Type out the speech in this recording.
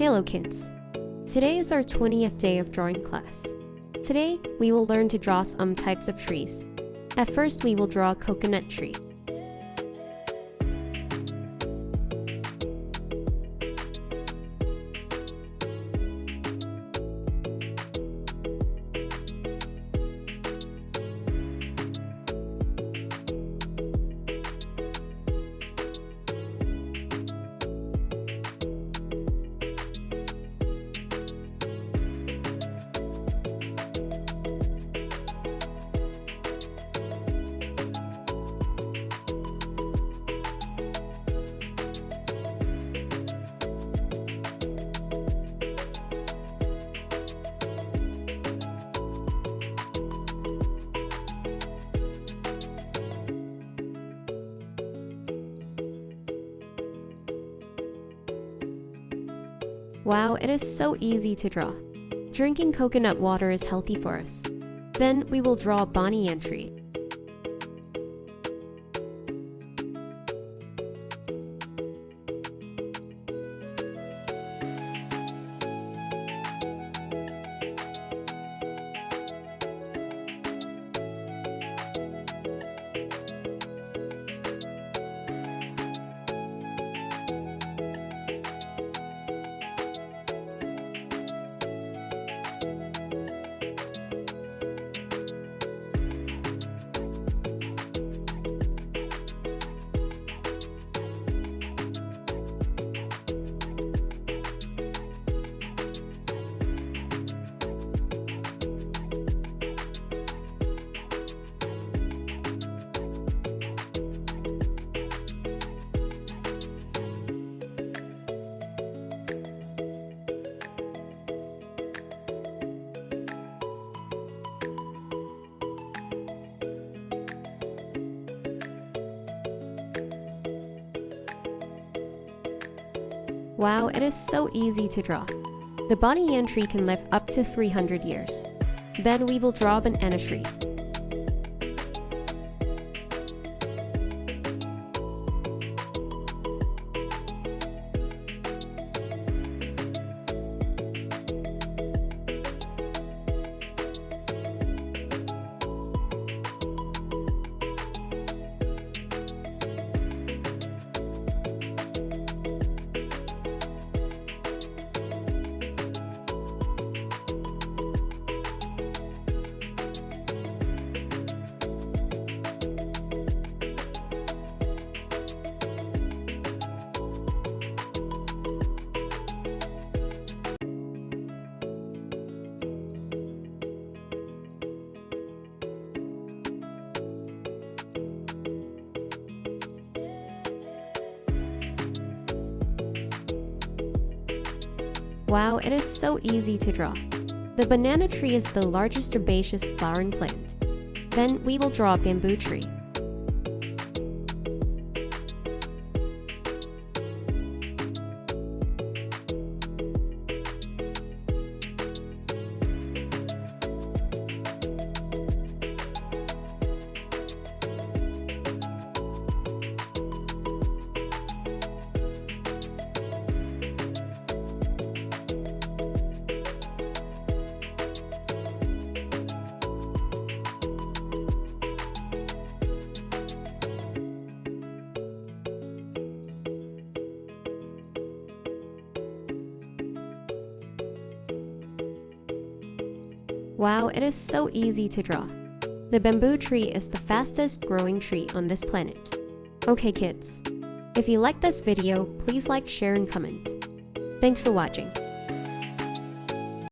Hello kids! Today is our 20th day of drawing class. Today, we will learn to draw some types of trees. At first, we will draw a coconut tree. Wow, it is so easy to draw. Drinking coconut water is healthy for us. Then we will draw a banyan tree. Wow, it is so easy to draw. The banyan tree can live up to 300 years. Then we will draw a banana tree. Wow, it is so easy to draw. The banana tree is the largest herbaceous flowering plant. Then we will draw a bamboo tree. Wow, it is so easy to draw. The bamboo tree is the fastest growing tree on this planet. Okay kids, if you like this video, please like, share and comment. Thanks for watching.